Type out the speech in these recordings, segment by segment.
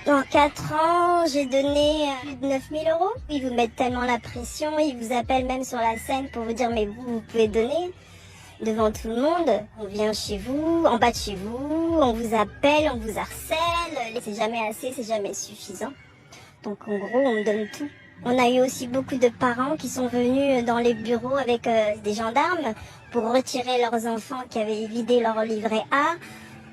En 4 ans, j'ai donné plus de 9 000 euros. Ils vous mettent tellement la pression, ils vous appellent même sur la scène pour vous dire mais vous pouvez donner devant tout le monde. On vient chez vous, en bas de chez vous, on vous appelle, on vous harcèle. C'est jamais assez, c'est jamais suffisant. Donc en gros, on me donne tout. On a eu aussi beaucoup de parents qui sont venus dans les bureaux avec des gendarmes pour retirer leurs enfants qui avaient vidé leur livret A.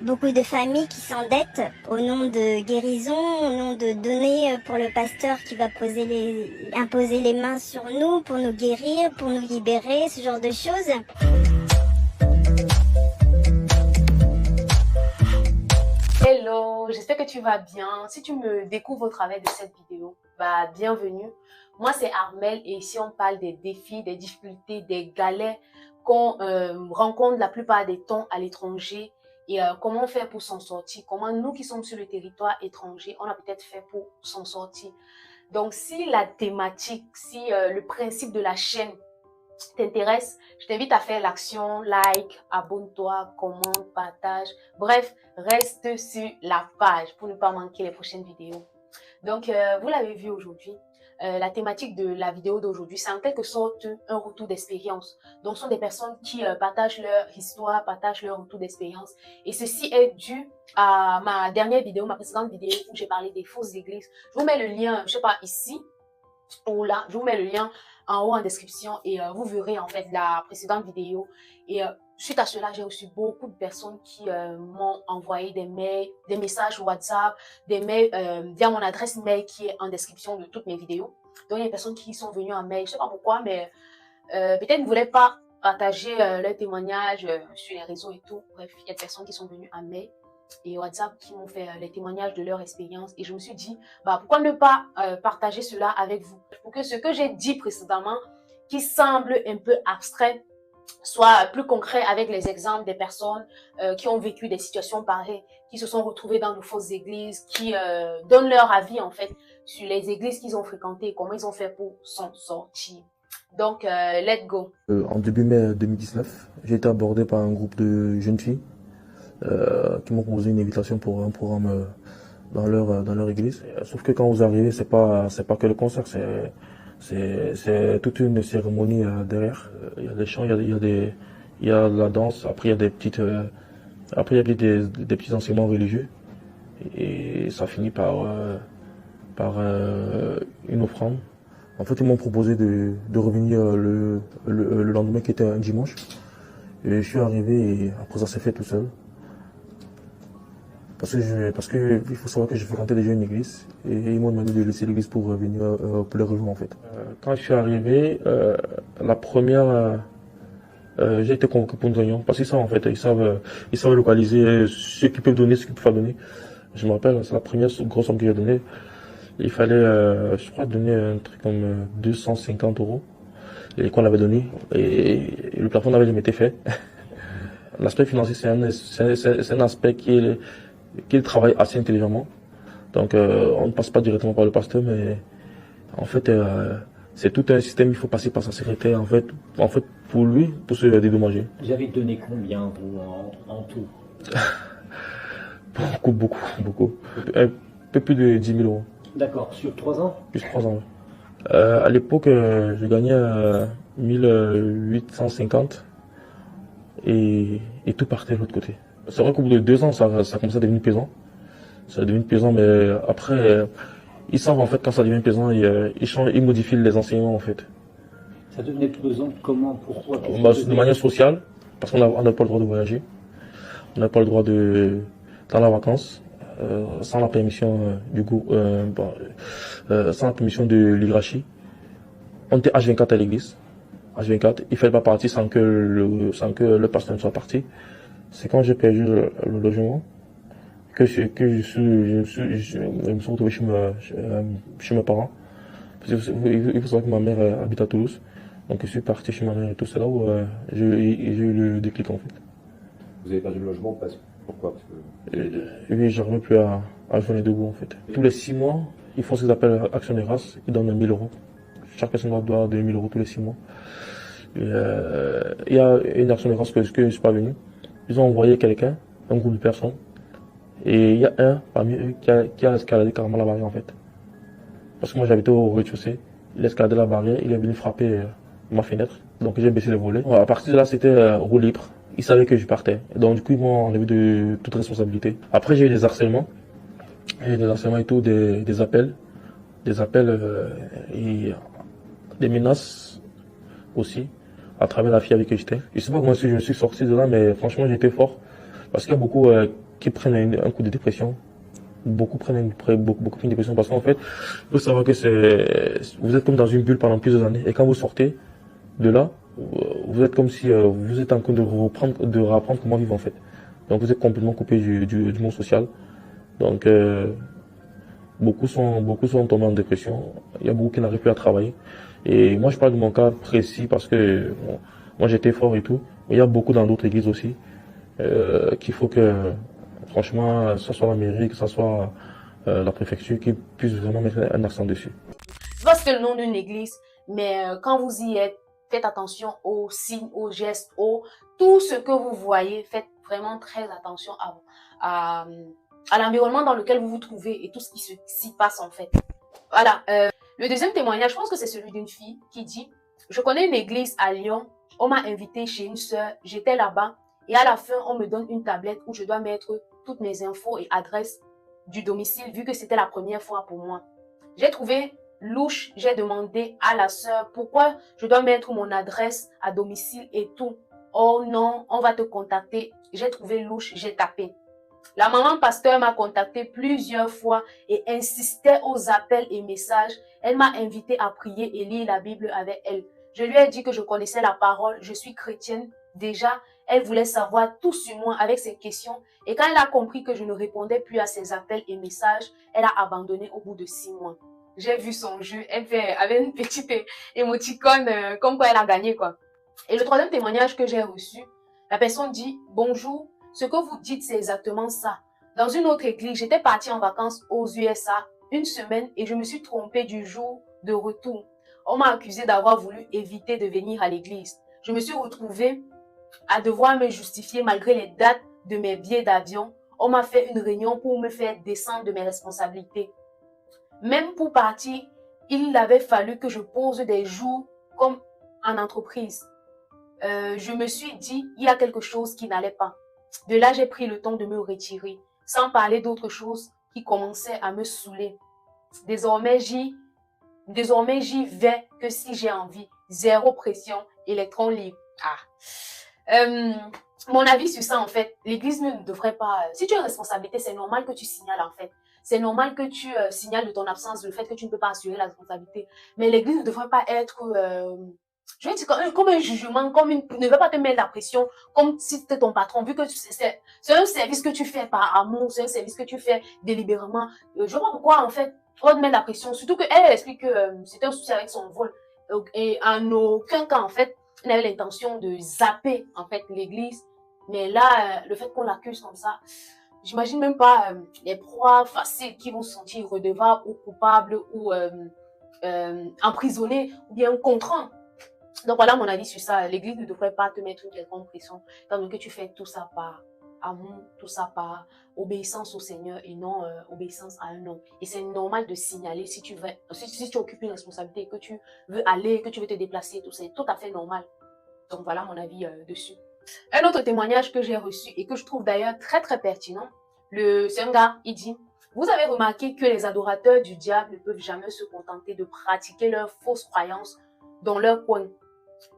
Beaucoup de familles qui s'endettent au nom de guérison, au nom de donner pour le pasteur qui va imposer les mains sur nous pour nous guérir, pour nous libérer, ce genre de choses. Hello, j'espère que tu vas bien. Si tu me découvres au travers de cette vidéo, bienvenue. Moi, c'est Armelle et ici, on parle des défis, des difficultés, des galères qu'on rencontre la plupart des temps à l'étranger et comment faire pour s'en sortir. Comment nous qui sommes sur le territoire étranger, on a peut-être fait pour s'en sortir. Donc, si la thématique, si le principe de la chaîne t'intéresse, je t'invite à faire l'action, like, abonne-toi, commente, partage. Bref, reste sur la page pour ne pas manquer les prochaines vidéos. Donc, vous l'avez vu aujourd'hui, la thématique de la vidéo d'aujourd'hui, c'est en quelque sorte un retour d'expérience. Donc, ce sont des personnes qui partagent leur histoire, partagent leur retour d'expérience. Et ceci est dû à ma dernière vidéo, ma précédente vidéo où j'ai parlé des fausses églises. Je vous mets le lien, je sais pas, ici ou là, je vous mets le lien en haut en description et vous verrez en fait la précédente vidéo. Et suite à cela, j'ai reçu beaucoup de personnes qui m'ont envoyé des mails, des messages WhatsApp, des mails via mon adresse mail qui est en description de toutes mes vidéos. Donc il y a des personnes qui sont venues en mail, je sais pas pourquoi, mais peut-être ne voulaient pas partager leur témoignage sur les réseaux et tout. Bref, il y a des personnes qui sont venues en mail et WhatsApp qui m'ont fait les témoignages de leur expérience et je me suis dit pourquoi ne pas partager cela avec vous pour que ce que j'ai dit précédemment qui semble un peu abstrait soit plus concret avec les exemples des personnes qui ont vécu des situations pareilles, qui se sont retrouvées dans de fausses églises, qui donnent leur avis en fait sur les églises qu'ils ont fréquentées et comment ils ont fait pour s'en sortir. Donc, let's go. En début mai 2019, j'ai été abordé par un groupe de jeunes filles qui m'ont proposé une invitation pour un programme dans leur église. Sauf que quand vous arrivez, c'est pas que le concert, c'est toute une cérémonie derrière. Il y a des chants, il y a de la danse. Après il y a des petits enseignements religieux et ça finit par une offrande. En fait, ils m'ont proposé de revenir le lendemain qui était un dimanche. Et je suis arrivé et après ça s'est fait tout seul. Parce que il faut savoir que je fréquentais déjà une église et ils m'ont demandé de laisser l'église pour venir pour les rejoindre en fait. Quand je suis arrivé, la première, j'ai été convoqué pour une réunion parce qu'ils savent en fait, ils savent localiser ce qu'ils peuvent donner, ce qu'ils peuvent pas donner. Je me rappelle, c'est la première grosse somme que j'ai donnée. Il fallait, je crois, donner un truc comme 250 euros et qu'on avait donné et le plafond n'avait jamais été fait. L'aspect financier, c'est un aspect qui travaille assez intelligemment. Donc, on ne passe pas directement par le pasteur, mais en fait, c'est tout un système. Il faut passer par sa secrétaire, en fait, pour lui, pour se dédommager. Vous avez donné combien, vous, en tout? Beaucoup. Un peu plus de 10 000 euros. D'accord, sur 3 ans? Plus 3 ans. À l'époque, je gagnais 1850 et tout partait de l'autre côté. C'est vrai qu'au bout de 2 ans, ça commence à devenir pesant. Ça devient pesant, mais après, ils savent en fait quand ça devient pesant, ils changent, ils modifient les enseignements en fait. Ça devenait pesant comment? Pourquoi? De manière sociale, parce qu'on n'a pas le droit de voyager. On n'a pas le droit d'aller en vacances sans la permission sans la permission de l'hiérarchie. On était H24 à l'église. H24, il fallait pas partir sans que le pasteur ne soit parti. C'est quand j'ai perdu le logement que je me suis retrouvé chez mes parents. Parce que il faut savoir que ma mère habite à Toulouse. Donc je suis parti chez ma mère et tout. C'est là où j'ai eu le déclic en fait. Vous avez perdu le logement pourquoi? Parce que... Oui, j'arrivais plus à joindre debout en fait. Tous les 6 mois, ils font ce qu'ils appellent action de grâce. Ils donnent 1 000 euros. Chaque personne doit donner 1 000 euros tous les 6 mois. Il y a une action de grâce que je ne suis pas venu. Ils ont envoyé quelqu'un, un groupe de personnes. Et il y a un parmi eux qui a escaladé carrément la barrière en fait. Parce que moi j'habitais au rez-de-chaussée. Il a escaladé la barrière, il est venu frapper ma fenêtre. Donc j'ai baissé les volets. À partir de là, c'était roue libre. Il savait que je partais. Donc du coup, ils m'ont enlevé de toute responsabilité. Après, j'ai eu des harcèlements. Et des harcèlements et tout, des appels. Des appels et des menaces aussi, à travers la fille avec qui j'étais. Je sais pas comment je me suis sorti de là, mais franchement, j'étais fort. Parce qu'il y a beaucoup qui prennent un coup de dépression. Beaucoup prennent une dépression parce qu'en fait, il faut savoir que vous êtes comme dans une bulle pendant plusieurs années. Et quand vous sortez de là, vous êtes comme si vous êtes en train de réapprendre comment vivre en fait. Donc vous êtes complètement coupé du monde social. Donc beaucoup sont tombés en dépression. Il y a beaucoup qui n'arrivent plus à travailler. Et moi je parle de mon cas précis parce que bon, moi j'étais fort et tout. Mais il y a beaucoup dans d'autres églises aussi qu'il faut que franchement, que ce soit la mairie, que ce soit la préfecture qui puisse vraiment mettre un accent dessus. C'est pas le nom d'une église, mais quand vous y êtes, faites attention aux signes, aux gestes, tout ce que vous voyez. Faites vraiment très attention à l'environnement dans lequel vous vous trouvez et tout ce qui s'y passe en fait. Voilà. Le deuxième témoignage, je pense que c'est celui d'une fille qui dit « Je connais une église à Lyon, on m'a invité chez une sœur, j'étais là-bas et à la fin, on me donne une tablette où je dois mettre toutes mes infos et adresses du domicile vu que c'était la première fois pour moi. J'ai trouvé louche, j'ai demandé à la sœur pourquoi je dois mettre mon adresse à domicile et tout. Oh non, on va te contacter. J'ai trouvé louche, j'ai tapé. La maman pasteur m'a contacté plusieurs fois et insistait aux appels et messages. Elle m'a invité à prier et lire la Bible avec elle. Je lui ai dit que je connaissais la parole, je suis chrétienne. Déjà, elle voulait savoir tout sur moi avec ses questions. Et quand elle a compris que je ne répondais plus à ses appels et messages, elle a abandonné au bout de 6 mois. J'ai vu son jeu, elle fait avec une petite émoticône comme quoi elle a gagné quoi. Et le troisième témoignage que j'ai reçu, la personne dit « Bonjour, ce que vous dites c'est exactement ça. Dans une autre église, j'étais partie en vacances aux USA une semaine et je me suis trompée du jour de retour. On m'a accusée d'avoir voulu éviter de venir à l'église. Je me suis retrouvée à devoir me justifier malgré les dates de mes billets d'avion. On m'a fait une réunion pour me faire descendre de mes responsabilités. Même pour partir, il avait fallu que je pose des jours comme en entreprise. Je me suis dit, il y a quelque chose qui n'allait pas. De là, j'ai pris le temps de me retirer, sans parler d'autre chose qui commençait à me saouler. Désormais, j'y vais que si j'ai envie. Zéro pression, électron libre. Mon avis sur ça, en fait, l'église ne devrait pas... Si tu as une responsabilité, c'est normal que tu signales, en fait. C'est normal que tu signales de ton absence le fait que tu ne peux pas assurer la responsabilité. Mais l'église ne devrait pas être... je vais dire comme un jugement, ne va pas te mettre la pression, comme si c'était ton patron, vu que c'est un service que tu fais par amour, c'est un service que tu fais délibérément. Je vois pas pourquoi, en fait, on te met la pression. Surtout qu'elle explique que c'était un souci avec son vol. Et en aucun cas, en fait, elle avait l'intention de zapper, en fait, l'église. Mais là, le fait qu'on l'accuse comme ça, j'imagine même pas les proies faciles qui vont se sentir redevables ou coupables ou emprisonnés ou bien contraints. Donc voilà mon avis sur ça. L'église ne devrait pas te mettre une quelconque pression, étant donné que tu fais tout ça par amour, tout ça par obéissance au Seigneur et non obéissance à un homme. Et c'est normal de signaler si tu occupes une responsabilité, que tu veux aller, que tu veux te déplacer, tout c'est tout à fait normal. Donc voilà mon avis dessus. Un autre témoignage que j'ai reçu et que je trouve d'ailleurs très très pertinent, c'est un gars, il dit « Vous avez remarqué que les adorateurs du diable ne peuvent jamais se contenter de pratiquer leurs fausses croyances dans leur coin.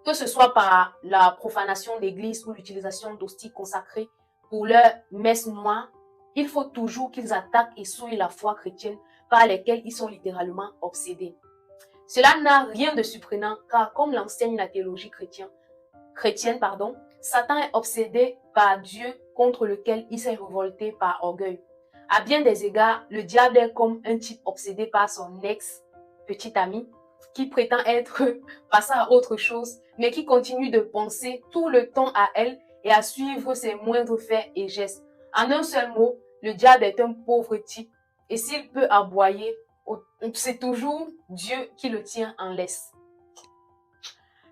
Que ce soit par la profanation d'église ou l'utilisation d'hosties consacrées pour leur messe noire, il faut toujours qu'ils attaquent et souillent la foi chrétienne par lesquelles ils sont littéralement obsédés. Cela n'a rien de surprenant car comme l'enseigne la théologie chrétienne, Satan est obsédé par Dieu contre lequel il s'est révolté par orgueil. À bien des égards, le diable est comme un type obsédé par son ex-petit ami qui prétend être passé à autre chose, mais qui continue de penser tout le temps à elle et à suivre ses moindres faits et gestes. En un seul mot, le diable est un pauvre type et s'il peut aboyer, c'est toujours Dieu qui le tient en laisse.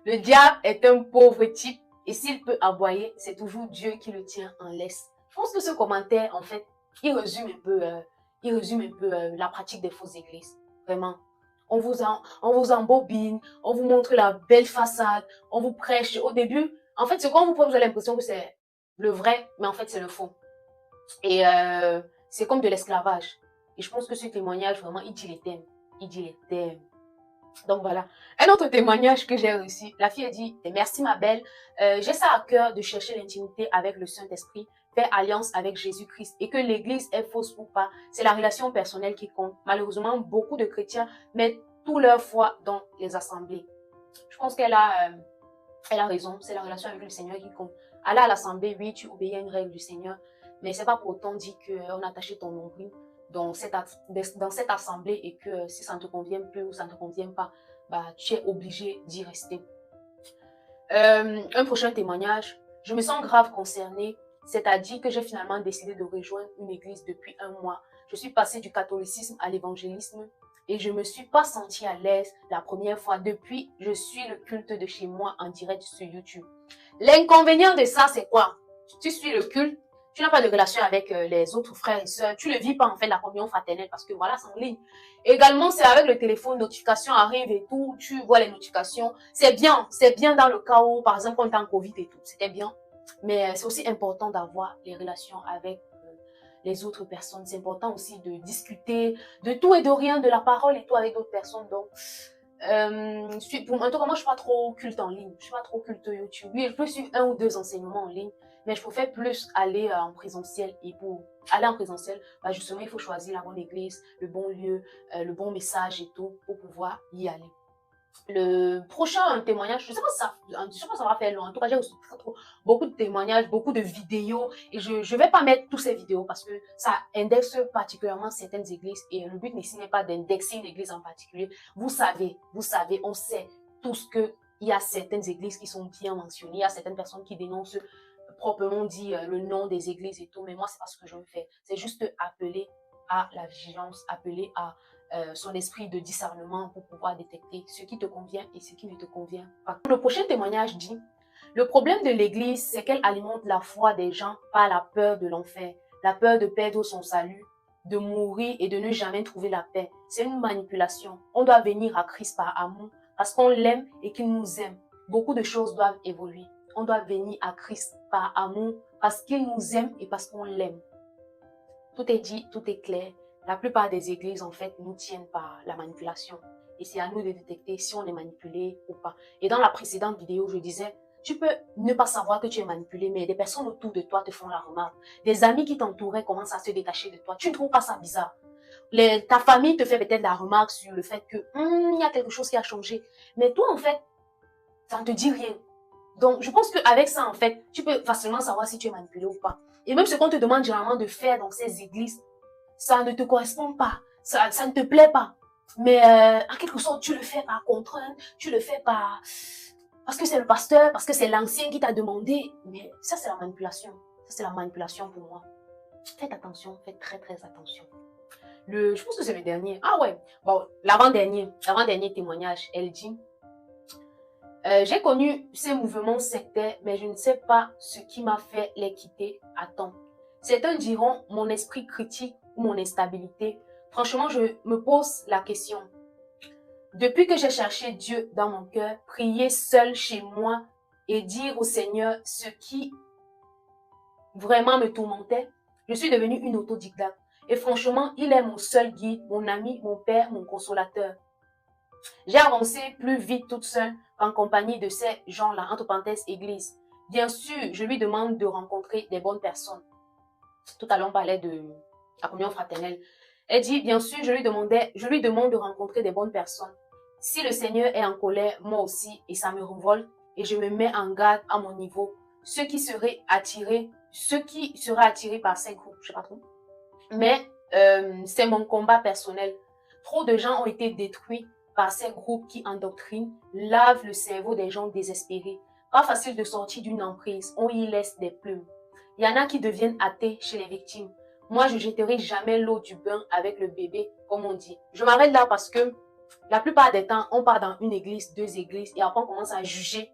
Le diable est un pauvre type et s'il peut aboyer, c'est toujours Dieu qui le tient en laisse. Je pense que ce commentaire, en fait, il résume un peu la pratique des fausses églises. Vraiment. On vous embobine, on vous montre la belle façade, on vous prêche au début. En fait, c'est quand vous avez l'impression que c'est le vrai, mais en fait, c'est le faux. Et c'est comme de l'esclavage. Et je pense que ce témoignage, vraiment, il dit les thèmes. Il dit les thèmes. Donc voilà. Un autre témoignage que j'ai reçu. La fille a dit, merci ma belle, j'ai ça à cœur de chercher l'intimité avec le Saint-Esprit, faire alliance avec Jésus-Christ et que l'église est fausse ou pas. C'est la relation personnelle qui compte. Malheureusement, beaucoup de chrétiens mettent toute leur foi dans les assemblées. Je pense qu'elle a raison. C'est la relation avec le Seigneur qui compte. Aller à l'assemblée, oui, tu obéis à une règle du Seigneur, mais c'est pas pour autant dit qu'on a attaché ton nombril dans cette assemblée et que si ça ne te convient plus ou ça ne te convient pas, bah, tu es obligé d'y rester. Un prochain témoignage. Je me sens grave concernée, c'est-à-dire que j'ai finalement décidé de rejoindre une église depuis 1 mois. Je suis passée du catholicisme à l'évangélisme et je ne me suis pas sentie à l'aise la première fois. Depuis, je suis le culte de chez moi en direct sur YouTube. L'inconvénient de ça, c'est quoi? Tu suis le culte, tu n'as pas de relation avec les autres frères et sœurs. Tu ne vis pas en fait la communion fraternelle parce que voilà, c'est en ligne. Également, c'est avec le téléphone, notifications arrivent et tout. Tu vois les notifications. C'est bien dans le cas où, par exemple, quand tu es en Covid et tout. C'était bien. Mais c'est aussi important d'avoir les relations avec les autres personnes. C'est important aussi de discuter de tout et de rien, de la parole et tout avec d'autres personnes. Donc, en tout cas, moi, je ne suis pas trop culte en ligne. Je ne suis pas trop culte YouTube. Oui, je peux suivre 1 ou 2 enseignements en ligne. Mais je préfère plus aller en présentiel. Et pour aller en présentiel, bah justement, il faut choisir la bonne église, le bon lieu, le bon message et tout pour pouvoir y aller. Le prochain témoignage, je ne sais pas ça va faire long. En tout cas, j'ai reçu beaucoup de témoignages, beaucoup de vidéos. Et je ne vais pas mettre toutes ces vidéos parce que ça indexe particulièrement certaines églises. Et le but ici n'est pas d'indexer une église en particulier. Vous savez, on sait tous qu'il y a certaines églises qui sont bien mentionnées. Il y a certaines personnes qui dénoncent proprement dit le nom des églises et tout, mais moi c'est pas ce que je veux faire. C'est juste appeler à la vigilance, appeler à son esprit de discernement pour pouvoir détecter ce qui te convient et ce qui ne te convient pas. Le prochain témoignage dit, le problème de l'église, c'est qu'elle alimente la foi des gens par la peur de l'enfer, la peur de perdre son salut, de mourir et de ne jamais trouver la paix. C'est une manipulation. On doit venir à Christ par amour parce qu'on l'aime et qu'il nous aime. Beaucoup de choses doivent évoluer. On doit venir à Christ par amour parce qu'il nous aime et parce qu'on l'aime. Tout est dit, tout est clair. La plupart des églises, en fait, nous tiennent par la manipulation. Et c'est à nous de détecter si on est manipulé ou pas. Et dans la précédente vidéo, je disais, tu peux ne pas savoir que tu es manipulé, mais des personnes autour de toi te font la remarque. Des amis qui t'entouraient commencent à se détacher de toi. Tu ne trouves pas ça bizarre? Ta famille te fait peut-être la remarque sur le fait que il y a quelque chose qui a changé. Mais toi, en fait, ça ne te dit rien. Donc, je pense qu'avec ça, en fait, tu peux facilement savoir si tu es manipulé ou pas. Et même ce qu'on te demande généralement de faire dans ces églises, ça ne te correspond pas, ça ne te plaît pas. Mais en quelque sorte, tu le fais par contrainte, tu le fais parce que c'est le pasteur, parce que c'est l'ancien qui t'a demandé. Mais ça, c'est la manipulation. Ça, c'est la manipulation pour moi. Faites attention, faites très, très attention. Je pense que c'est le dernier. Ah ouais, bon, l'avant-dernier témoignage, elle dit... j'ai connu ces mouvements sectaires, mais je ne sais pas ce qui m'a fait les quitter à temps. Certains diront mon esprit critique ou mon instabilité. Franchement, je me pose la question. Depuis que j'ai cherché Dieu dans mon cœur, prier seul chez moi et dire au Seigneur ce qui vraiment me tourmentait, je suis devenue une autodidacte. Et franchement, il est mon seul guide, mon ami, mon père, mon consolateur. J'ai avancé plus vite toute seule en compagnie de ces gens-là, entre parenthèses, église. Bien sûr, je lui demande de rencontrer des bonnes personnes. Tout à l'heure, on parlait de la communion fraternelle. Elle dit, bien sûr, je lui demande de rencontrer des bonnes personnes. Si le Seigneur est en colère, moi aussi, et ça me révolte, et je me mets en garde à mon niveau, ceux qui seraient attirés par ces groupes, je sais pas trop. Mais c'est mon combat personnel. Trop de gens ont été détruits par ces groupes qui endoctrinent, lavent le cerveau des gens désespérés. Pas facile de sortir d'une emprise, on y laisse des plumes. Il y en a qui deviennent athées chez les victimes. Moi, je jetterai jamais l'eau du bain avec le bébé, comme on dit. Je m'arrête là parce que la plupart des temps, on part dans une église, 2 églises, et après on commence à juger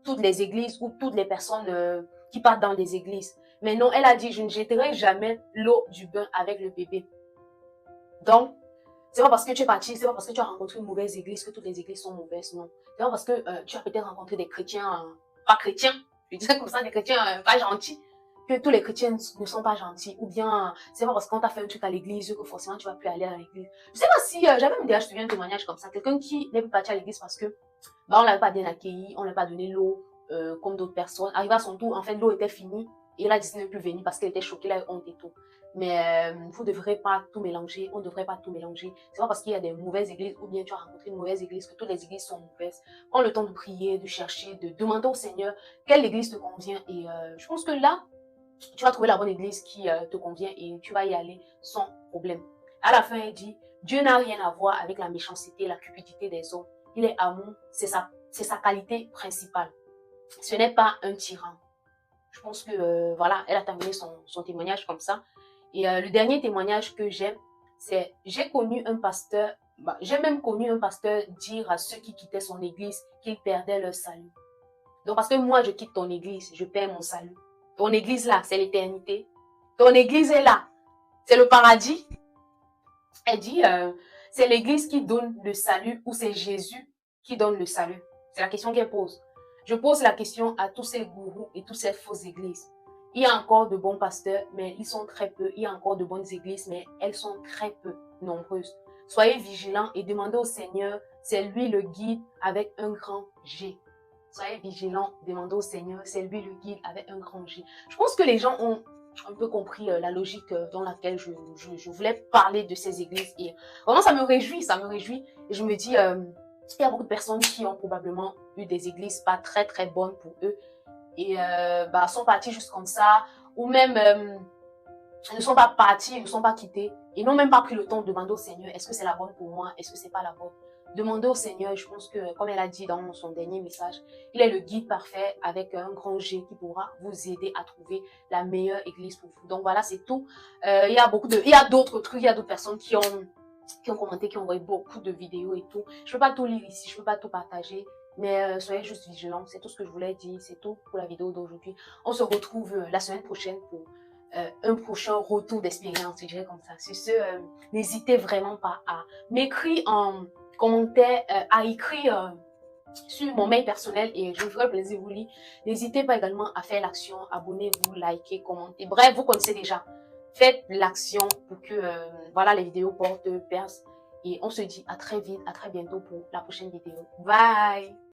toutes les églises ou toutes les personnes qui partent dans des églises. Mais non, elle a dit, je ne jetterai jamais l'eau du bain avec le bébé. Donc, c'est pas parce que tu es parti, c'est pas parce que tu as rencontré une mauvaise église que toutes les églises sont mauvaises, non. C'est pas parce que tu as peut-être rencontré des chrétiens, pas chrétiens, je dirais comme ça, des chrétiens pas gentils, que tous les chrétiens ne sont pas gentils. Ou bien, c'est pas parce qu'on t'a fait un truc à l'église que forcément tu vas plus aller à l'église. Je sais pas si, j'avais déjà suivi un témoignage comme ça, quelqu'un qui n'est plus parti à l'église parce que, bah, on l'avait pas bien accueilli, on lui a pas donné l'eau, comme d'autres personnes. Arrivé à son tour, en fait, l'eau était finie, et il a décidé de ne plus venir parce qu'elle était choquée, là, honte et tout. Mais vous ne devrez pas tout mélanger, on ne devrait pas tout mélanger. C'est pas parce qu'il y a des mauvaises églises ou bien tu as rencontré une mauvaise église que toutes les églises sont mauvaises. Prends le temps de prier, de chercher, de demander au Seigneur quelle église te convient. Et je pense que là, tu vas trouver la bonne église qui te convient et tu vas y aller sans problème. À la fin, il dit, Dieu n'a rien à voir avec la méchanceté, la cupidité des hommes. Il est amour, c'est sa qualité principale. Ce n'est pas un tyran. Je pense que, voilà, elle a terminé son témoignage comme ça. Et le dernier témoignage que j'aime, c'est j'ai connu un pasteur, j'ai même connu un pasteur dire à ceux qui quittaient son église qu'ils perdaient leur salut. Donc parce que moi je quitte ton église, je perds mon salut. Ton église là, c'est l'éternité. Ton église est là, c'est le paradis. Elle dit, c'est l'église qui donne le salut ou c'est Jésus qui donne le salut? C'est la question qu'elle pose. Je pose la question à tous ces gourous et toutes ces fausses églises. Il y a encore de bons pasteurs, mais ils sont très peu. Il y a encore de bonnes églises, mais elles sont très peu nombreuses. Soyez vigilants et demandez au Seigneur, c'est lui le guide avec un grand G. Soyez vigilants, demandez au Seigneur, c'est lui le guide avec un grand G. Je pense que les gens ont un peu compris la logique dans laquelle je voulais parler de ces églises. Et vraiment, ça me réjouit, ça me réjouit. Et je me dis, il y a beaucoup de personnes qui ont probablement eu des églises pas très très bonnes pour eux et sont partis juste comme ça, ou même ne sont pas partis, ne sont pas quittés, et n'ont même pas pris le temps de demander au Seigneur, est-ce que c'est la bonne pour moi, est-ce que c'est pas la bonne? Demandez au Seigneur, je pense que, comme elle a dit dans son dernier message, il est le guide parfait avec un grand G qui pourra vous aider à trouver la meilleure église pour vous. Donc voilà, c'est tout. Il y a d'autres trucs, il y a d'autres personnes qui ont commenté, qui ont envoyé beaucoup de vidéos et tout. Je peux pas tout lire ici, je peux pas tout partager. Mais soyez juste vigilants, c'est tout ce que je voulais dire, c'est tout pour la vidéo d'aujourd'hui. On se retrouve la semaine prochaine pour un prochain retour d'expérience, je dirais comme ça. Sur ce, n'hésitez vraiment pas à m'écrire en commentaire, à écrire sur mon mail personnel et je me ferai plaisir de vous lire. N'hésitez pas également à faire l'action, abonnez-vous, likez, commentez. Bref, vous connaissez déjà. Faites l'action pour que voilà, les vidéos portent, percent. Et on se dit à très vite, à très bientôt pour la prochaine vidéo. Bye!